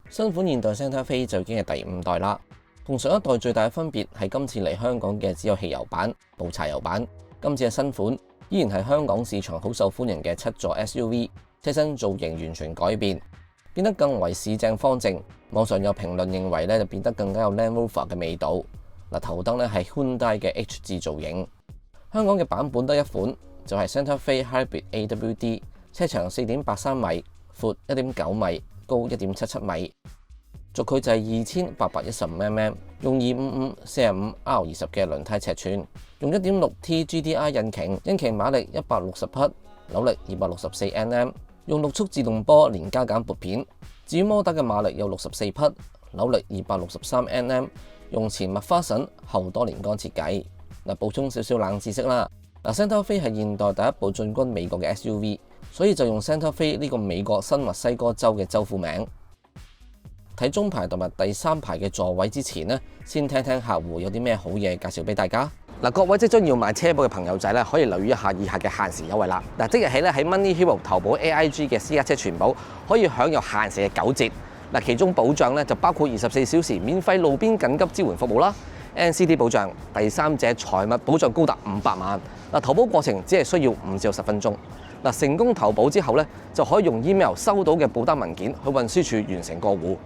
新款現代 Santa Fe 就已經係第5代啦，同上一代最大嘅分別係今次嚟香港嘅只有汽油版，冇柴油版。今次嘅新款依然係香港市場好受歡迎嘅7座 SUV， 車身造型完全改變，變得更為市正方正。網上有評論認為就變得更加有 Land Rover 嘅味道。頭燈係 Hyundai 嘅 H 字造型。香港嘅版本得一款，就係 Santa Fe Hybrid AWD， 車長4.83米，闊1.9米，高1.77米。軸距就係2815mm， 用255 45R20 嘅輪胎尺寸，用 1.6T GDI 引擎馬力160匹，扭力264 Nm， 用6速自動波連加減撥片。至於摩打嘅馬力有64匹，扭力263 Nm， 用前麥花臣後多連杆設計。補充少少冷知識啦，Santa Fe 係現代第一部進軍美國嘅 SUV， 所以就用 Santa Fe 呢個美國新墨西哥州嘅州府名。睇中排同埋第3排嘅座位之前呢，先聽聽客戶有啲咩好嘢介紹俾大家。各位即將要買車保嘅朋友仔咧，可以留意一下以下嘅限時優惠啦。即日起咧喺 Money Hero 投保 AIG 嘅私家車全保可以享有限時嘅9折。其中保障咧就包括24小時免費路邊緊急支援服務啦。NCD 保障，第三者財物保障高達500萬。投保過程只係需要5至10分鐘。成功投保之後咧，就可以用 email 收到嘅保單文件去運輸署完成過戶。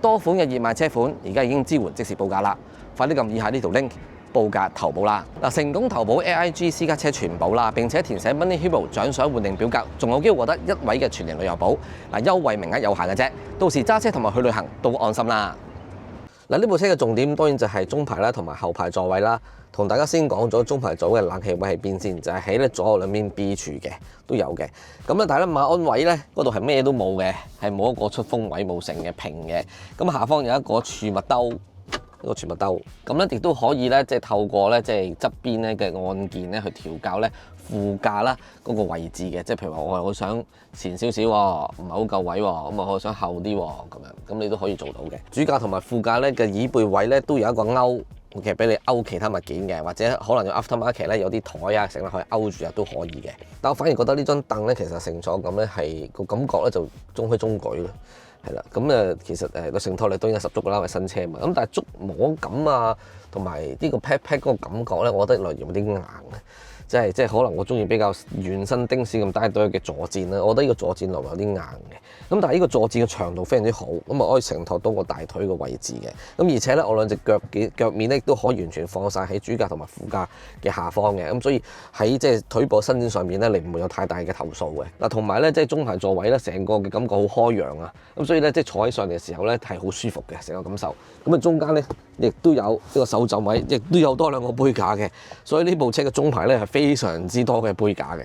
多款嘅熱賣車款而家已經支援即時報價啦，快啲撳以下呢條 link 報價投保啦！成功投保 AIG 私家車全保啦，並且填寫 Money Hero 獎賞換領表格，仲有機會獲得1位嘅全年旅遊保。優惠名額有限嘅啫，到時揸車同埋去旅行都安心啦。呢部車嘅重點當然就係中排啦同埋後排座位啦。同大家先講咗中排座位嘅冷氣位喺邊先，就係喺左右兩邊 B 柱嘅都有嘅。咁但係馬鞍位咧嗰度係咩都冇嘅，係冇一個出風位冇成嘅平嘅。咁下方有一個儲物兜，一個儲物兜。咁咧亦都可以咧，即係透過咧即係側邊咧嘅按鍵咧去調校咧副駕啦嗰個位置嘅。即係譬如話我係好想前少少喎，唔係好夠位喎，咁我想後啲喎咁樣，咁你都可以做到嘅。主駕同埋副駕咧嘅椅背位咧都有一個勾。其實俾你勾其他物件嘅，或者可能用 aftermarket 咧有啲台啊成日可以勾住啊都可以嘅。但我反而覺得呢張凳咧其實乘坐感咧係個感覺咧就中規中矩咯，係啦。咁其實個承托力當然係十足㗎啦，因為新車嘛。咁但係觸摸感啊同埋呢個 pat 嗰個感覺咧，我覺得內有啲硬嘅。即係可能我中意比較原身丁士咁低對嘅坐墊啦，我覺得呢個坐墊內有啲硬嘅。咁但係呢個坐墊嘅長度非常之好，咁啊可以承托到我大腿嘅位置嘅。咁而且咧我兩隻腳面咧都可以完全放晒喺主駕同埋副駕嘅下方嘅。咁所以喺即係腿部伸展上面咧，你唔會有太大嘅投訴嘅。嗱，同埋咧即係中排座位咧，成個嘅感覺好開揚啊。咁所以咧即係坐喺上嚟嘅時候咧係好舒服嘅成個感受。咁啊中間咧亦都有呢個手枕位，亦都有多2個杯架嘅。所以呢部車嘅中排咧係非常之多嘅杯架嘅。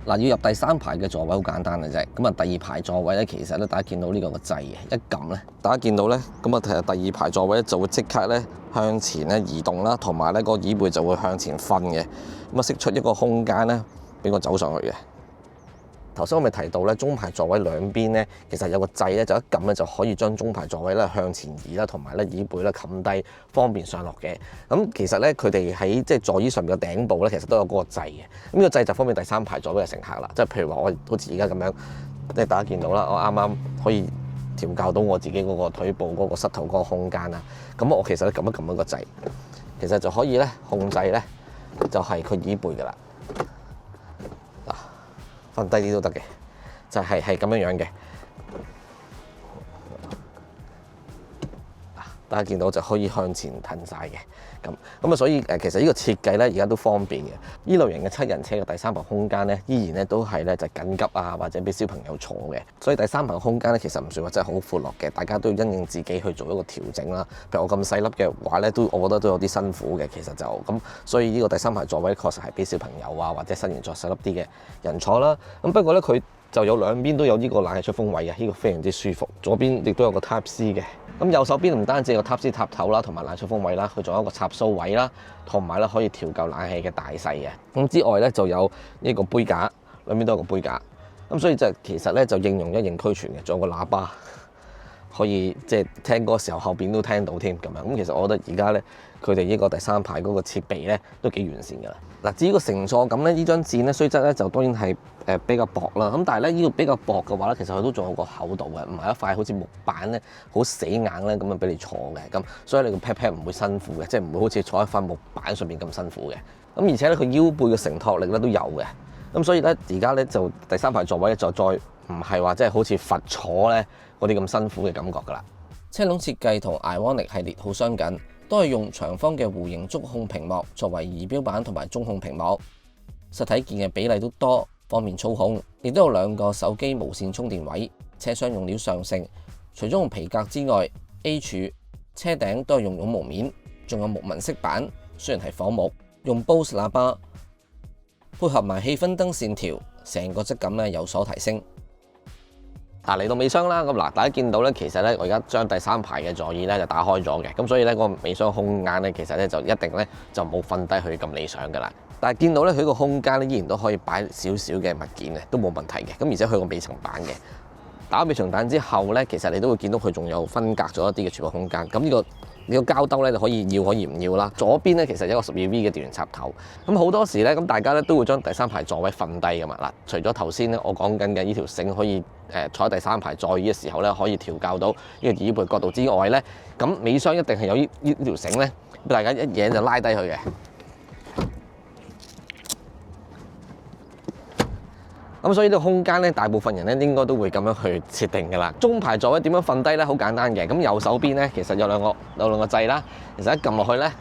要入第3排嘅座位好簡單嘅啫。咁啊，第2排座位咧，其實咧大家見到呢個掣嘅一撳咧，大家見到咧，咁啊其實第2排座位咧就會即刻咧向前咧移動啦，同埋咧個椅背就會向前瞓嘅，咁啊釋出一個空間咧俾我走上去嘅。頭先我咪提到咧，中排座位兩邊咧，其實有個掣咧，就一撳咧就可以將中排座位咧向前移啦，同埋咧椅背咧冚低，方便上落嘅。咁其實咧，佢哋喺即係座椅上面嘅頂部咧，其實都有嗰個掣嘅。咁呢個掣就方便第3排座位嘅乘客啦。即係譬如話，我好似而家咁樣，即係大家見到啦，我啱啱可以調校到我自己嗰個腿部嗰個膝頭嗰個空間啦。咁我其實咧撳一撳一個掣，其實就可以咧控制咧，就係佢椅背噶啦。瞓低啲都得嘅，就係咁樣嘅。大家見到就可以向前騰晒嘅，咁啊，所以其實呢個設計咧而家都方便嘅。呢類型嘅7人車嘅第3排空間咧，依然咧都係咧就緊急啊，或者俾小朋友坐嘅。所以第3排空間咧其實唔算話真係好闊落嘅，大家都要因應自己去做一個調整啦。譬如我咁細粒嘅話咧，我覺得都有啲辛苦嘅。其實就咁，所以呢個第3排座位確實係俾小朋友啊或者身形再細粒啲嘅人坐啦。咁不過咧佢就有兩邊都有呢個冷氣出風位嘅，呢個非常之舒服。左邊亦都有個 Type C 嘅。咁右手邊唔單止有 Type C 插頭啦，同埋冷氣出風位啦，佢仲有一個插蘇位啦，同埋咧可以調校冷氣嘅大細嘅。咁之外咧就有呢個杯架，兩邊都有個杯架。咁所以就其實咧就應用一應俱全嘅，仲有個喇叭。可以即係聽歌嘅時候後邊都聽到添咁樣。咁其實我覺得而家咧佢哋呢個第三排嗰個設備咧都幾完善㗎啦。嗱，至於個乘坐感咧，呢張墊咧雖則咧就當然係比較薄啦。咁但係咧呢個比較薄嘅話咧，其實佢都仲有個厚度嘅，唔係一塊好似木板咧好死硬咧咁樣俾你坐嘅。咁所以你個 pat pat 唔會辛苦嘅，即係唔會好似坐喺塊木板上邊咁辛苦嘅。咁而且咧佢腰背嘅承托力咧都有嘅。咁所以咧而家咧就第三排座位就再唔係話即係好似罰坐咧嗰啲咁辛苦嘅感覺㗎啦。車籠設計同 Ioniq 系列好相近，都係用長方嘅弧形觸控屏幕作為儀表板同埋中控屏幕，實體件嘅比例都多，方便操控。亦都有2個手機無線充電位。車廂用料上乘，除咗用皮革之外 ，A 柱、車頂都係用絨毛面，仲有木紋飾板，雖然係仿木，用 Bose 喇叭，配合埋氣氛燈線條，成個質感咧有所提升。嚟到尾箱啦，咁大家見到咧，其實咧我而家將第三排嘅座椅咧就打開咗嘅，咁所以咧個尾箱空間咧其實咧就一定咧就冇瞓低佢咁理想噶啦。但係見到咧佢個空間咧依然都可以擺少少嘅物件嘅，都冇問題嘅。咁而且佢個尾層板嘅，打開尾層板之後咧，其實你都會見到佢仲有分隔咗一啲嘅儲物空間。咁呢個膠兜咧就可以要可以唔要啦。左邊咧其實有一個12V 嘅電源插頭。咁好多時咧咁大家咧都會將第三排座位瞓低噶嘛。嗱，除咗頭先咧我講緊嘅呢條繩可以坐喺第三排座椅嘅時候咧可以調校到呢個椅背角度之外咧，咁尾箱一定係有呢條繩咧，俾大家一嘢就拉低佢嘅。咁所以呢個空間咧，大部分人咧應該都會咁樣去設定㗎啦。中排座位點樣瞓低咧？好簡單嘅。咁右手邊咧，其實有兩個掣啦。其實一撳落去咧，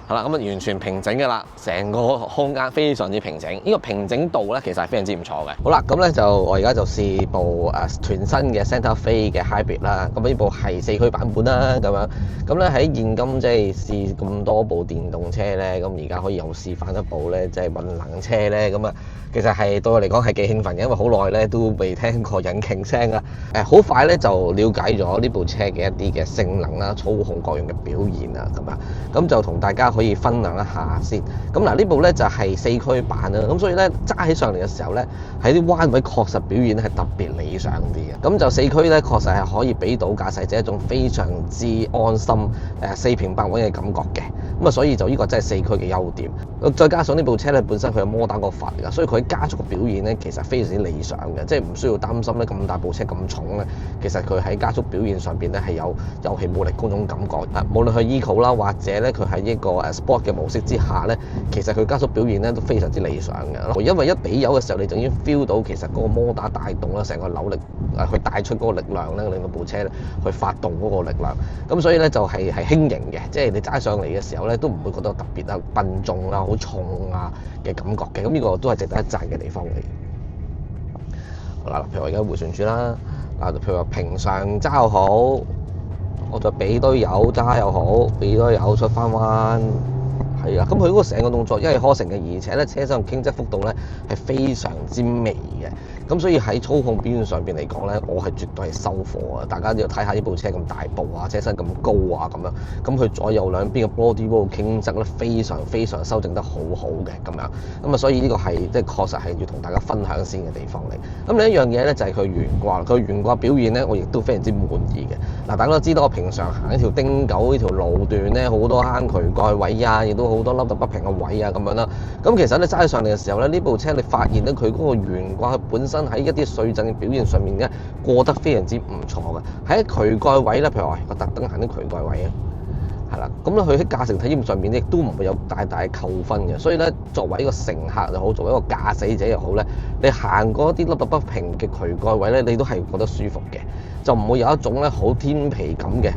係啦，咁啊完全平整㗎啦。成個空間非常之平整。呢個平整度咧，其實係非常之唔錯嘅。好啦，咁咧就我而家就試部全新嘅 Santa Fe 嘅 Hybrid 啦。咁呢部係4驅版本啦，咁樣。咁咧喺現今即係試咁多部電動車咧，咁而家可以又試翻一部咧，即係混能車咧，咁啊，其實係對我嚟講係幾興奮嘅，因為好耐咧都未聽過引擎聲啊。好快咧就了解咗呢部車嘅一啲嘅性能啦、操控各樣嘅表現啊，咁啊，咁就同大家可以分享一下先。咁嗱，呢部咧就係4驅版啦，咁所以咧揸起上嚟嘅時候咧，喺啲彎位確實表現係特別理想啲嘅。咁就4驅咧確實係可以俾到駕駛者一種非常之安心、四平八穩嘅感覺嘅。咁啊，所以就呢個真係4驅嘅優點。再加上呢部車咧本身佢有摩打個閥㗎，所以佢喺加速嘅表現咧其實非常之理想嘅，即係唔需要擔心咧咁大部車咁重咧，其實佢喺加速表現上邊咧係有氣冇力嗰種感覺。無論係 Eco 啦，或者咧佢喺一個Sport 嘅模式之下咧，其實佢加速表現咧都非常之理想嘅。因為一俾油嘅時候，你就已經 feel 到其實嗰個摩打帶動啦，成個扭力去帶出嗰個力量咧，令到部車咧去發動嗰個力量。咁所以咧就係輕盈嘅，即係你揸上嚟嘅時候咧都唔會覺得特別啊笨重啊好重啊嘅感覺嘅。咁呢個都係值得一讚嘅地方嚟。好啦，譬如我而家回旋處啦，譬如話平常揸又好，我就俾堆油揸又好，俾堆油出翻彎。係啦，咁佢嗰個成個動作一氣呵成嘅，而且咧車身傾側幅度咧係非常之微嘅，咁所以喺操控表現上邊嚟講咧，我係絕對係收貨啊！大家要睇下呢部車咁大部啊，車身咁高啊咁樣，咁佢左右兩邊嘅 body roll 傾側咧非常修正得好好嘅咁樣，咁啊所以呢個係即係確實係要同大家分享先嘅地方嚟。咁另一樣嘢咧就係佢懸掛，佢懸掛表現咧我亦都非常之滿意嘅。嗱，大家都知道我平常行一條汀九呢條路段咧，好多坑渠蓋位啊，亦都好多凹凸不平嘅位啊咁樣啦。咁其實你揸上嚟嘅時候咧，呢部車你發現咧佢嗰個懸掛本身喺一啲碎震嘅表現上面咧過得非常之唔錯嘅。喺渠蓋位咧，譬如話我特登行啲渠蓋位啊，係啦，咁咧佢喺駕乘體驗上面亦都唔會有大大嘅扣分嘅。所以咧，作為一個乘客又好，作為一個駕駛者又好咧，你行過一啲凹凸不平嘅渠蓋位咧，你都係覺得舒服嘅，就唔會有一種咧好天皮感嘅。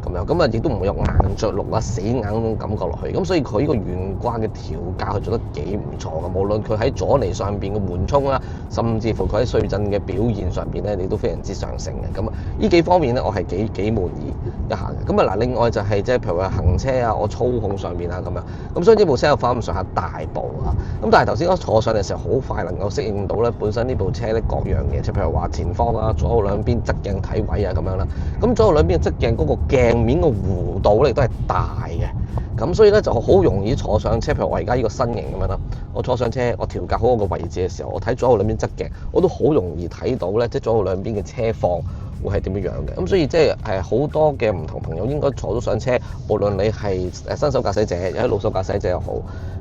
咁啊，亦都唔會有硬着陸啊、死硬嗰種感覺落去。咁所以佢呢個懸掛嘅調校係做得幾唔錯嘅。無論佢喺阻尼上邊嘅緩衝啦，甚至乎佢喺碎震嘅表現上邊咧，你都非常之上乘嘅。咁啊，呢幾方面咧，我係幾滿意一下嘅。咁啊嗱，另外就係即係譬如話行車啊，我操控上邊啊咁樣。咁所以呢部車有翻咁上下大部啊。咁但係頭先我坐上嚟嘅時候，好快能夠適應到咧本身呢部車咧各樣嘢，即係譬如話前方啊、左右兩邊側鏡睇位啊咁樣啦。咁左右兩邊嘅側鏡嗰個鏡面嘅弧度咧亦都係大嘅，咁所以咧就好容易坐上車。譬如我而家呢個身形咁樣啦，我坐上車，我調校好我個位置嘅時候，我睇左右兩邊側鏡，我都好容易睇到咧，即係左右兩邊嘅車況會係點樣樣嘅。咁所以即係好多嘅唔同朋友應該坐到上車，無論你係新手駕駛者，又係老手駕駛者又好，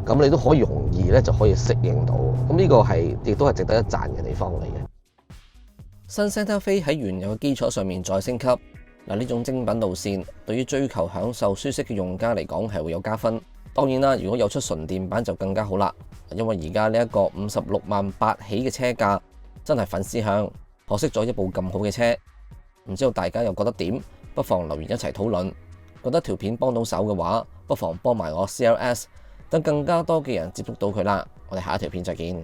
咁你都可以容易咧就可以適應到。咁呢個係亦都係值得一讚嘅地方嚟嘅。新 Santa Fe 喺原有嘅基礎上面再升級，嗱，呢種精品路線對於追求享受舒適嘅用家嚟講係會有加分。當然啦，如果有出純電版就更加好啦，因為而家呢一個56.8萬起嘅車價真係粉絲向，可惜咗一部咁好嘅車。唔知道大家又覺得點？不妨留言一齊討論。覺得條片幫到手嘅話，不妨幫埋我 CLS，等更加多嘅人接觸到佢啦。我哋下一條片再見。